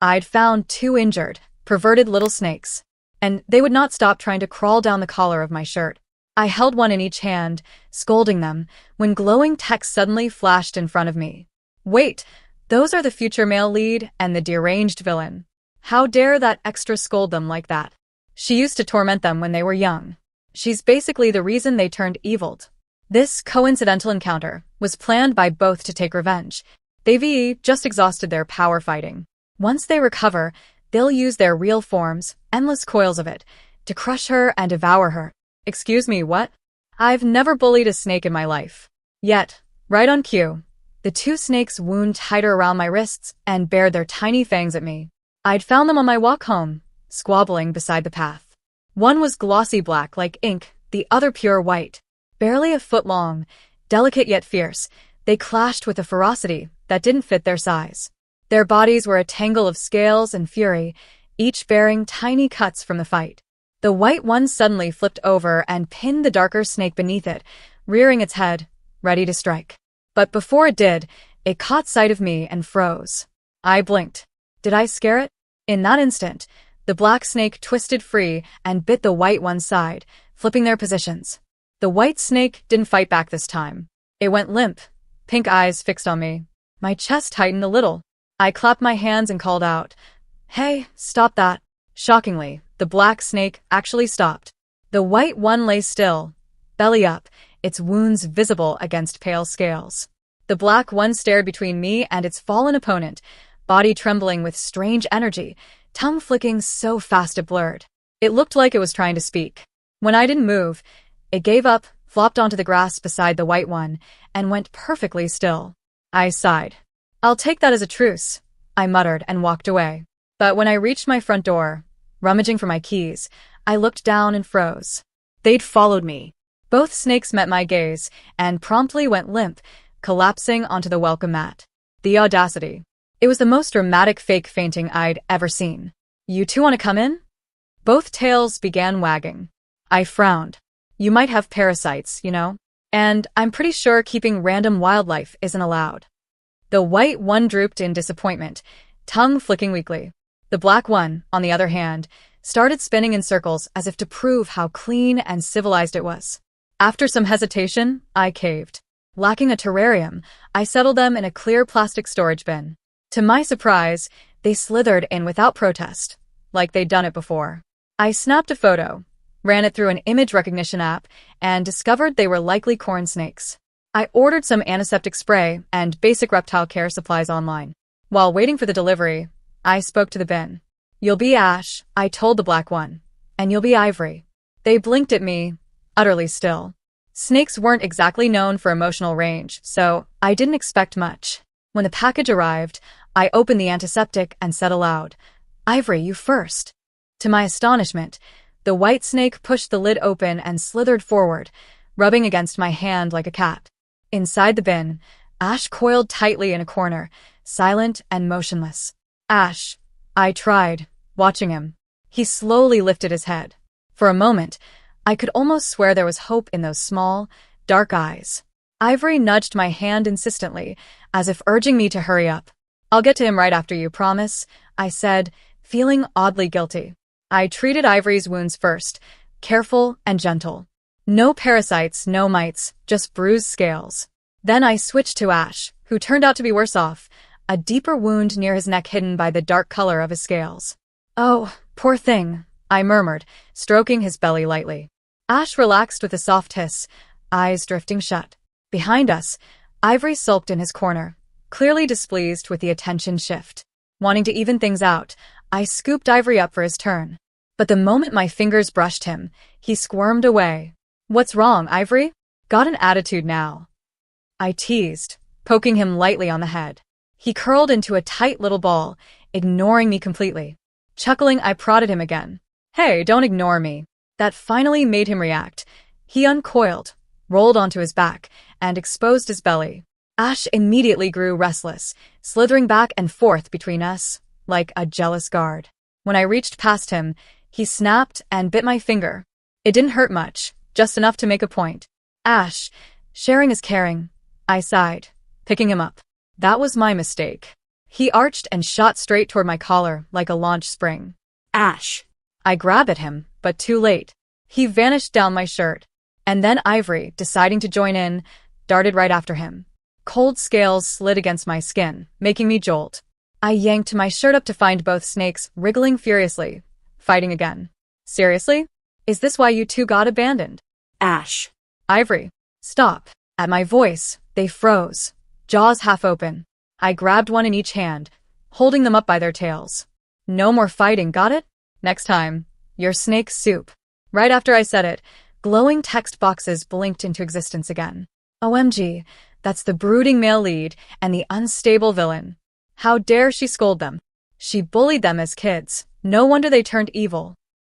I'd found two injured, perverted little snakes, and they would not stop trying to crawl down the collar of my shirt. I held one in each hand, scolding them, when glowing text suddenly flashed in front of me. Wait, those are the future male lead and the deranged villain. How dare that extra scold them like that? She used to torment them when they were young. She's basically the reason they turned evil. This coincidental encounter was planned by both to take revenge. They've just exhausted their power fighting. Once they recover, they'll use their real forms, endless coils of it, to crush her and devour her. Excuse me, what? I've never bullied a snake in my life. Yet, right on cue, the two snakes wound tighter around my wrists and bared their tiny fangs at me. I'd found them on my walk home, squabbling beside the path. One was glossy black like ink, the other pure white. Barely a foot long, delicate yet fierce, they clashed with a ferocity that didn't fit their size. Their bodies were a tangle of scales and fury, each bearing tiny cuts from the fight. The white one suddenly flipped over and pinned the darker snake beneath it, rearing its head, ready to strike. But before it did, it caught sight of me and froze. I blinked. Did I scare it? In that instant, the black snake twisted free and bit the white one's side, flipping their positions. The white snake didn't fight back this time. It went limp, pink eyes fixed on me. My chest tightened a little. I clapped my hands and called out, "Hey, stop that." Shockingly, the black snake actually stopped. The white one lay still, belly up, its wounds visible against pale scales. The black one stared between me and its fallen opponent, body trembling with strange energy, tongue flicking so fast it blurred. It looked like it was trying to speak. When I didn't move, it gave up, flopped onto the grass beside the white one, and went perfectly still. I sighed. "I'll take that as a truce," I muttered and walked away. But when I reached my front door, rummaging for my keys, I looked down and froze. They'd followed me. Both snakes met my gaze and promptly went limp, collapsing onto the welcome mat. The audacity. It was the most dramatic fake fainting I'd ever seen. "You two want to come in?" Both tails began wagging. I frowned. "You might have parasites, you know? And I'm pretty sure keeping random wildlife isn't allowed." The white one drooped in disappointment, tongue flicking weakly. The black one, on the other hand, started spinning in circles as if to prove how clean and civilized it was. After some hesitation, I caved. Lacking a terrarium, I settled them in a clear plastic storage bin. To my surprise, they slithered in without protest, like they'd done it before. I snapped a photo, ran it through an image recognition app, and discovered they were likely corn snakes. I ordered some antiseptic spray and basic reptile care supplies online. While waiting for the delivery, I spoke to the bin. "You'll be Ash," I told the black one, "and you'll be Ivory." They blinked at me, utterly still. Snakes weren't exactly known for emotional range, so I didn't expect much. When the package arrived, I opened the antiseptic and said aloud, "Ivory, you first." To my astonishment, the white snake pushed the lid open and slithered forward, rubbing against my hand like a cat. Inside the bin, Ash coiled tightly in a corner, silent and motionless. "Ash," I tried, watching him. He slowly lifted his head. For a moment, I could almost swear there was hope in those small, dark eyes. Ivory nudged my hand insistently, as if urging me to hurry up. "I'll get to him right after you, promise," I said, feeling oddly guilty. I treated Ivory's wounds first, careful and gentle. No parasites, no mites, just bruised scales. Then I switched to Ash, who turned out to be worse off, a deeper wound near his neck hidden by the dark color of his scales. "Oh, poor thing," I murmured, stroking his belly lightly. Ash relaxed with a soft hiss, eyes drifting shut. Behind us, Ivory sulked in his corner, clearly displeased with the attention shift. Wanting to even things out, I scooped Ivory up for his turn. But the moment my fingers brushed him, he squirmed away. "What's wrong, Ivory? Got an attitude now?" I teased, poking him lightly on the head. He curled into a tight little ball, ignoring me completely. Chuckling, I prodded him again. "Hey, don't ignore me." That finally made him react. He uncoiled, rolled onto his back, and exposed his belly. Ash immediately grew restless, slithering back and forth between us, like a jealous guard. When I reached past him, he snapped and bit my finger. It didn't hurt much, just enough to make a point. "Ash, sharing is caring," I sighed, picking him up. "That was my mistake." He arched and shot straight toward my collar like a launch spring. Ash. I grabbed at him, but too late. He vanished down my shirt. And then Ivory, deciding to join in, darted right after him. Cold scales slid against my skin, making me jolt. I yanked my shirt up to find both snakes wriggling furiously, fighting again. Seriously? Is this why you two got abandoned? Ash. Ivory. Stop. At my voice, they froze, jaws half open. I grabbed one in each hand, holding them up by their tails. No more fighting, got it? Next time, you're snake soup. Right after I said it, glowing text boxes blinked into existence again. OMG, that's the brooding male lead and the unstable villain. How dare she scold them? She bullied them as kids. No wonder they turned evil.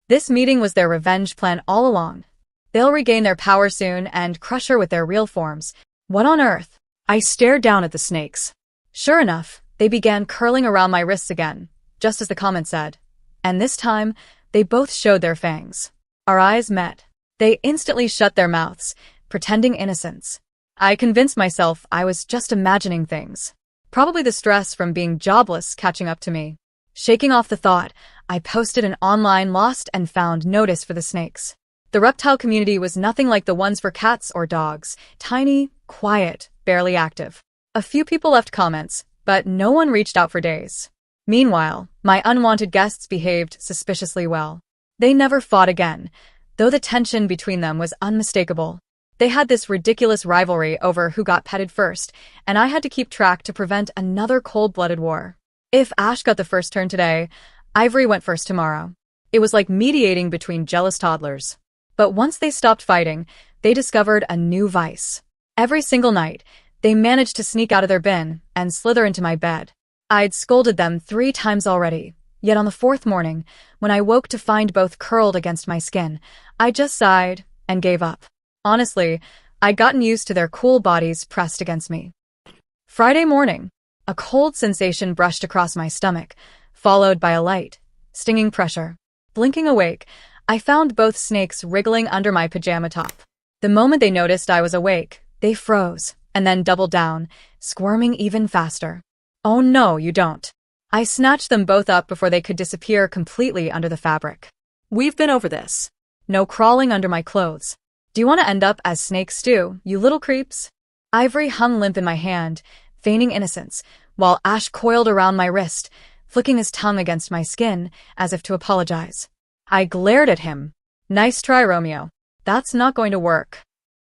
This meeting was their revenge plan all along. They'll regain their power soon and crush her with their real forms. What on earth? I stared down at the snakes. Sure enough, they began curling around my wrists again, just as the comment said. And this time, they both showed their fangs. Our eyes met. They instantly shut their mouths, pretending innocence. I convinced myself I was just imagining things. Probably the stress from being jobless catching up to me. Shaking off the thought, I posted an online lost and found notice for the snakes. The reptile community was nothing like the ones for cats or dogs. Tiny, quiet, barely active. A few people left comments, but no one reached out for days. Meanwhile, my unwanted guests behaved suspiciously well. They never fought again, though the tension between them was unmistakable. They had this ridiculous rivalry over who got petted first, and I had to keep track to prevent another cold-blooded war. If Ash got the first turn today, Ivory went first tomorrow. It was like mediating between jealous toddlers. But once they stopped fighting, they discovered a new vice. Every single night, they managed to sneak out of their bin and slither into my bed. I'd scolded them 3 times already, yet on the 4th morning, when I woke to find both curled against my skin, I just sighed and gave up. Honestly, I'd gotten used to their cool bodies pressed against me. Friday morning, a cold sensation brushed across my stomach, followed by a light, stinging pressure. Blinking awake, I found both snakes wriggling under my pajama top. The moment they noticed I was awake, they froze, and then doubled down, squirming even faster. Oh no, you don't. I snatched them both up before they could disappear completely under the fabric. We've been over this. No crawling under my clothes. Do you want to end up as snake stew, you little creeps? Ivory hung limp in my hand, feigning innocence, while Ash coiled around my wrist, flicking his tongue against my skin as if to apologize. I glared at him. Nice try, Romeo. That's not going to work.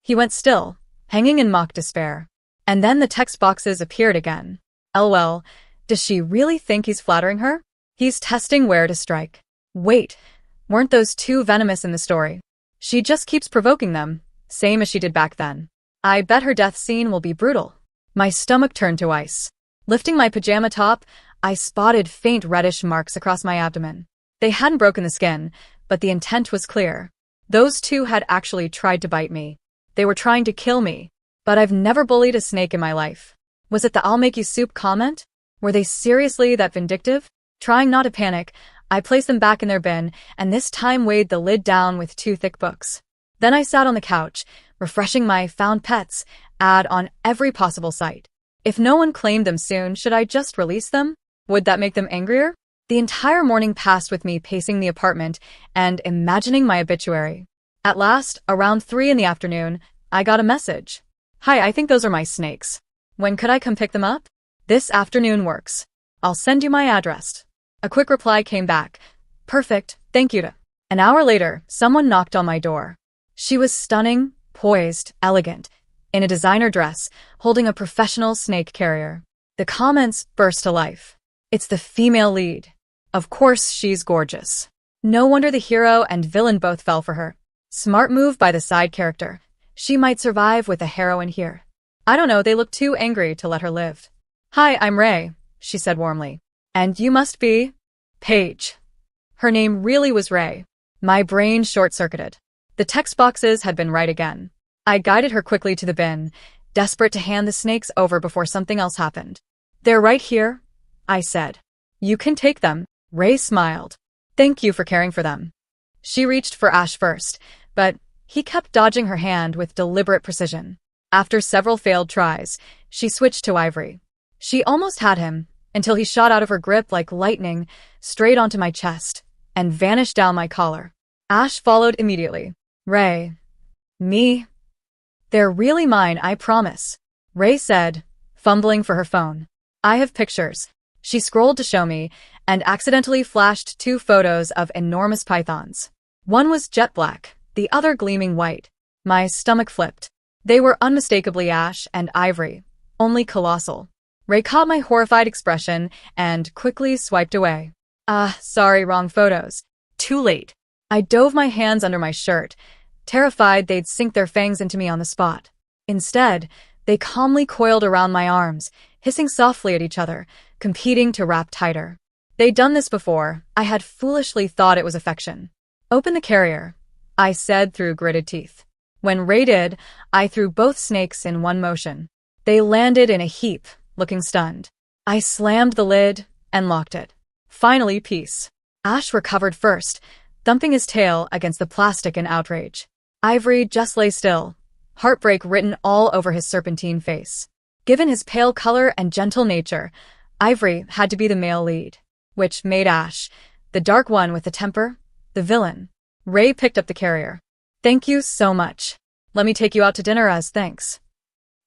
He went still, hanging in mock despair. And then the text boxes appeared again. LOL, does she really think he's flattering her? He's testing where to strike. Wait, weren't those two venomous in the story? She just keeps provoking them, same as she did back then. I bet her death scene will be brutal. My stomach turned to ice. Lifting my pajama top, I spotted faint reddish marks across my abdomen. They hadn't broken the skin, but the intent was clear. Those two had actually tried to bite me. They were trying to kill me. But I've never bullied a snake in my life. Was it the "I'll make you soup" comment? Were they seriously that vindictive? Trying not to panic, I placed them back in their bin, and this time weighed the lid down with 2 thick books. Then I sat on the couch, refreshing my found pets ad on every possible site. If no one claimed them soon, should I just release them? Would that make them angrier? The entire morning passed with me pacing the apartment and imagining my obituary. At last, around 3 in the afternoon, I got a message. Hi, I think those are my snakes. When could I come pick them up? This afternoon works. I'll send you my address. A quick reply came back. Perfect, thank you. An hour later, someone knocked on my door. She was stunning, poised, elegant, in a designer dress, holding a professional snake carrier. The comments burst to life. It's the female lead. Of course she's gorgeous. No wonder the hero and villain both fell for her. Smart move by the side character. She might survive with a heroine here. I don't know, they look too angry to let her live. Hi, I'm Ray, she said warmly. And you must be Paige. Her name really was Ray. My brain short-circuited. The text boxes had been right again. I guided her quickly to the bin, desperate to hand the snakes over before something else happened. They're right here, I said. You can take them. Ray smiled. Thank you for caring for them. She reached for Ash first, but he kept dodging her hand with deliberate precision. After several failed tries, she switched to Ivory. She almost had him, until he shot out of her grip like lightning, straight onto my chest, and vanished down my collar. Ash followed immediately. Ray. Me? They're really mine, I promise, Ray said, fumbling for her phone. I have pictures. She scrolled to show me, and accidentally flashed 2 photos of enormous pythons. One was jet black, the other gleaming white. My stomach flipped. They were unmistakably ash and ivory, only colossal. Ray caught my horrified expression and quickly swiped away. Sorry, wrong photos. Too late. I dove my hands under my shirt, terrified they'd sink their fangs into me on the spot. Instead, they calmly coiled around my arms, hissing softly at each other, competing to wrap tighter. They'd done this before. I had foolishly thought it was affection. Open the carrier, I said through gritted teeth. When Ray did, I threw both snakes in one motion. They landed in a heap, looking stunned. I slammed the lid and locked it. Finally, peace. Ash recovered first, thumping his tail against the plastic in outrage. Ivory just lay still, heartbreak written all over his serpentine face. Given his pale color and gentle nature, Ivory had to be the male lead, which made Ash, the dark one with the temper, the villain. Ray picked up the carrier. Thank you so much. Let me take you out to dinner as thanks.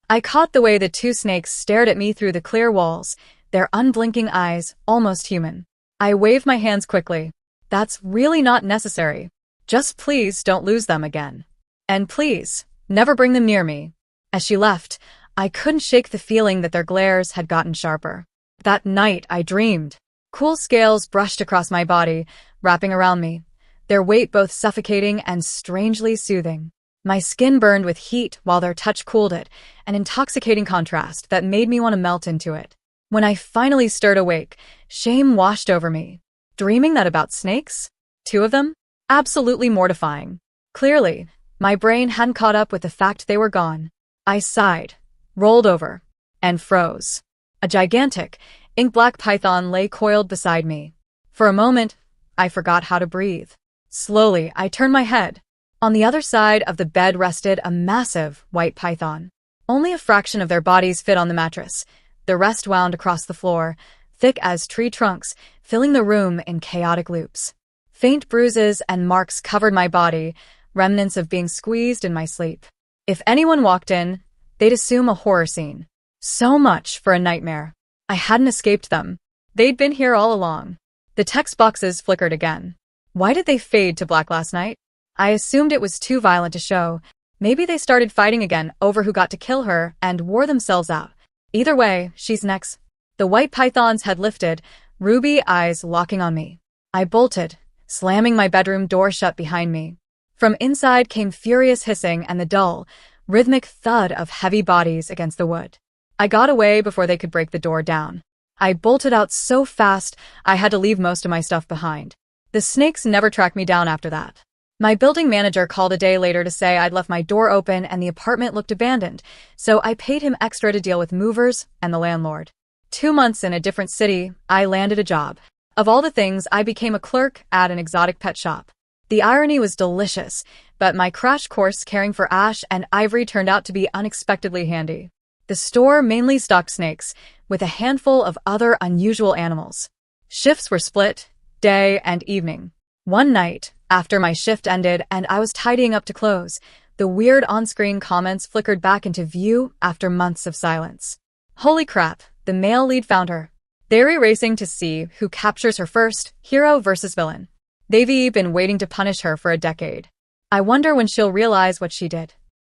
I caught the way the 2 snakes stared at me through the clear walls, their unblinking eyes almost human. I waved my hands quickly. That's really not necessary. Just please don't lose them again. And please, never bring them near me. As she left, I couldn't shake the feeling that their glares had gotten sharper. That night, I dreamed. Cool scales brushed across my body, wrapping around me, their weight both suffocating and strangely soothing. My skin burned with heat while their touch cooled it, an intoxicating contrast that made me want to melt into it. When I finally stirred awake, shame washed over me. Dreaming that about snakes? 2 of them? Absolutely mortifying. Clearly, my brain hadn't caught up with the fact they were gone. I sighed, rolled over, and froze. A gigantic, ink-black python lay coiled beside me. For a moment, I forgot how to breathe. Slowly, I turned my head. On the other side of the bed rested a massive white python. Only a fraction of their bodies fit on the mattress. The rest wound across the floor, thick as tree trunks, filling the room in chaotic loops. Faint bruises and marks covered my body, remnants of being squeezed in my sleep. If anyone walked in, they'd assume a horror scene. So much for a nightmare. I hadn't escaped them. They'd been here all along. The text boxes flickered again. Why did they fade to black last night? I assumed it was too violent to show. Maybe they started fighting again over who got to kill her and wore themselves out. Either way, she's next. The white pythons had lifted, ruby eyes locking on me. I bolted, slamming my bedroom door shut behind me. From inside came furious hissing and the dull, rhythmic thud of heavy bodies against the wood. I got away before they could break the door down. I bolted out so fast I had to leave most of my stuff behind. The snakes never tracked me down after that. My building manager called a day later to say I'd left my door open and the apartment looked abandoned, so I paid him extra to deal with movers and the landlord. 2 months in a different city, I landed a job. Of all the things, I became a clerk at an exotic pet shop. The irony was delicious, but my crash course caring for Ash and Ivory turned out to be unexpectedly handy. The store mainly stocked snakes, with a handful of other unusual animals. Shifts were split, day and evening. One night, after my shift ended and I was tidying up to close, the weird on-screen comments flickered back into view after months of silence. Holy crap, the male lead found her. They're racing to see who captures her first, hero versus villain. They've been waiting to punish her for a decade. I wonder when she'll realize what she did.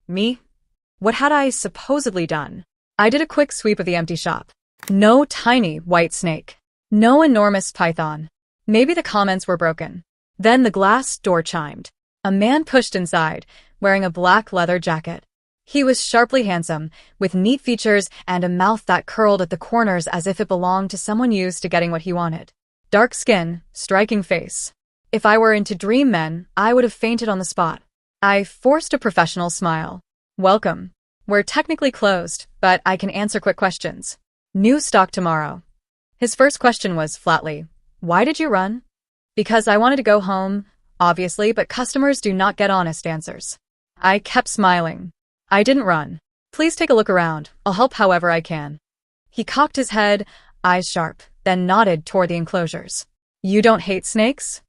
Me? What had I supposedly done? I did a quick sweep of the empty shop. No tiny white snake. No enormous python. Maybe the comments were broken. Then the glass door chimed. A man pushed inside, wearing a black leather jacket. He was sharply handsome, with neat features and a mouth that curled at the corners as if it belonged to someone used to getting what he wanted. Dark skin, striking face. If I were into dream men, I would have fainted on the spot. I forced a professional smile. Welcome. We're technically closed, but I can answer quick questions. New stock tomorrow. His first question was flatly, why did you run? Because I wanted to go home, obviously, but customers do not get honest answers. I kept smiling. I didn't run. Please take a look around. I'll help however I can. He cocked his head, eyes sharp, then nodded toward the enclosures. You don't hate snakes?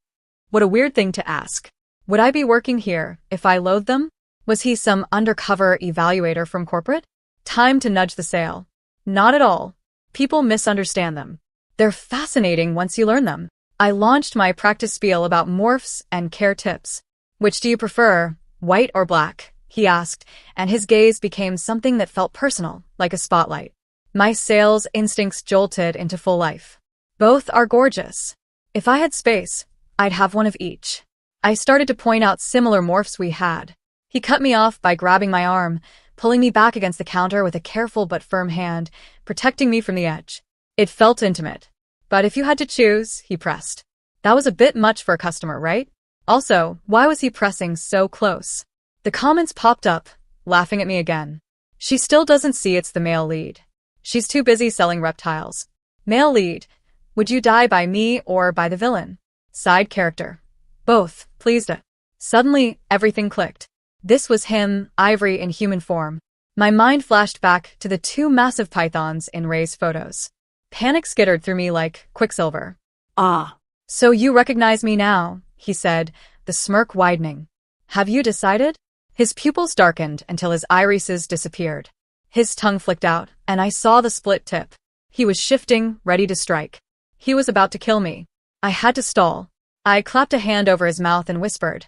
What a weird thing to ask. Would I be working here if I loathed them? Was he some undercover evaluator from corporate? Time to nudge the sale. Not at all. People misunderstand them. They're fascinating once you learn them. I launched my practice spiel about morphs and care tips. Which do you prefer, white or black? He asked, and his gaze became something that felt personal, like a spotlight. My sales instincts jolted into full life. Both are gorgeous. If I had space, I'd have one of each. I started to point out similar morphs we had. He cut me off by grabbing my arm, pulling me back against the counter with a careful but firm hand, protecting me from the edge. It felt intimate. But if you had to choose, he pressed. That was a bit much for a customer, right? Also, why was he pressing so close? The comments popped up, laughing at me again. She still doesn't see it's the male lead. She's too busy selling reptiles. Male lead. Would you die by me or by the villain? Side character. Both, pleased. Suddenly, everything clicked. This was him, Ivory in human form. My mind flashed back to the two massive pythons in Ray's photos. Panic skittered through me like quicksilver. Ah. So you recognize me now, he said, the smirk widening. Have you decided? His pupils darkened until his irises disappeared. His tongue flicked out, and I saw the split tip. He was shifting, ready to strike. He was about to kill me. I had to stall. I clapped a hand over his mouth and whispered,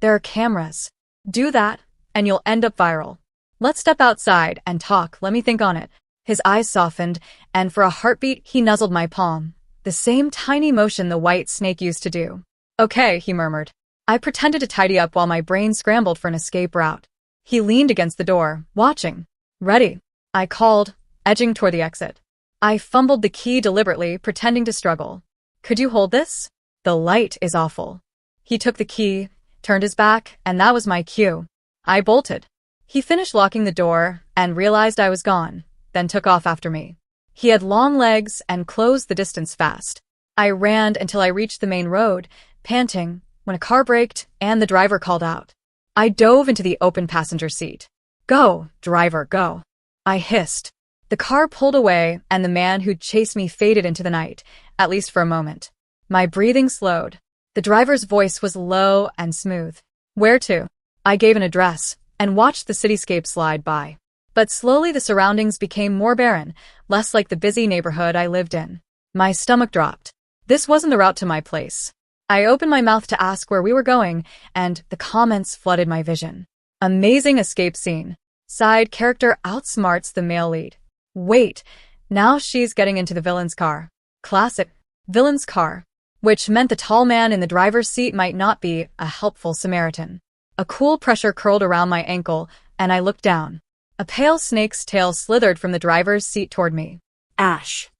"There are cameras. Do that, and you'll end up viral. Let's step outside and talk, let me think on it." His eyes softened, and for a heartbeat he nuzzled my palm, the same tiny motion the white snake used to do. "Okay," he murmured. I pretended to tidy up while my brain scrambled for an escape route. He leaned against the door, watching. "Ready," I called, edging toward the exit. I fumbled the key deliberately, pretending to struggle. "Could you hold this? The light is awful." He took the key, turned his back, and that was my cue. I bolted. He finished locking the door and realized I was gone, then took off after me. He had long legs and closed the distance fast. I ran until I reached the main road, panting, when a car braked and the driver called out. I dove into the open passenger seat. "Go, driver, go," I hissed. The car pulled away and the man who'd chased me faded into the night, at least for a moment. My breathing slowed. The driver's voice was low and smooth. "Where to?" I gave an address and watched the cityscape slide by. But slowly the surroundings became more barren, less like the busy neighborhood I lived in. My stomach dropped. This wasn't the route to my place. I opened my mouth to ask where we were going, and the comments flooded my vision. Amazing escape scene. Side character outsmarts the male lead. Wait, now she's getting into the villain's car. Classic. Villain's car. Which meant the tall man in the driver's seat might not be a helpful Samaritan. A cool pressure curled around my ankle, and I looked down. A pale snake's tail slithered from the driver's seat toward me. "Ash,"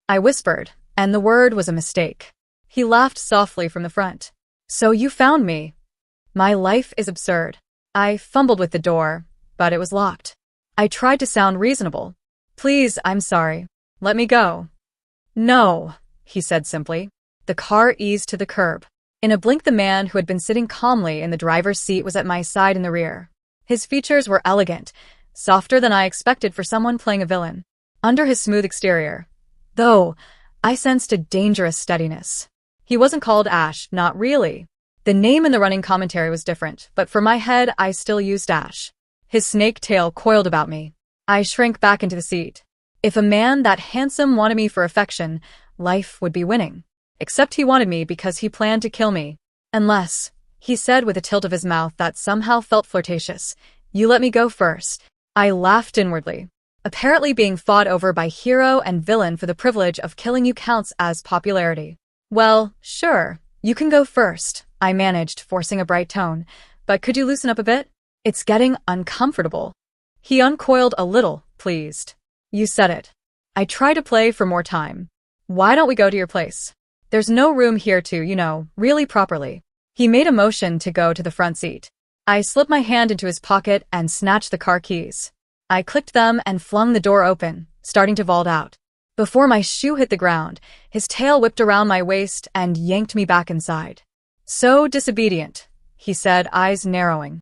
I whispered, and the word was a mistake. He laughed softly from the front. "So you found me." My life is absurd. I fumbled with the door, but it was locked. I tried to sound reasonable. "Please, I'm sorry. Let me go." "No," he said simply. The car eased to the curb. In a blink, the man who had been sitting calmly in the driver's seat was at my side in the rear. His features were elegant, softer than I expected for someone playing a villain. Under his smooth exterior, though, I sensed a dangerous steadiness. He wasn't called Ash, not really. The name in the running commentary was different, but for my head, I still used Ash. His snake tail coiled about me. I shrank back into the seat. If a man that handsome wanted me for affection, life would be winning. Except he wanted me because he planned to kill me. Unless, he said with a tilt of his mouth that somehow felt flirtatious, "You let me go first." I laughed inwardly. Apparently being fought over by hero and villain for the privilege of killing you counts as popularity. "Well, sure, you can go first," I managed, forcing a bright tone. "But could you loosen up a bit? It's getting uncomfortable." He uncoiled a little, pleased. "You said it." I tried to play for more time. "Why don't we go to your place? There's no room here to, really properly." He made a motion to go to the front seat. I slipped my hand into his pocket and snatched the car keys. I clicked them and flung the door open, starting to vault out. Before my shoe hit the ground, his tail whipped around my waist and yanked me back inside. "So disobedient," he said, eyes narrowing.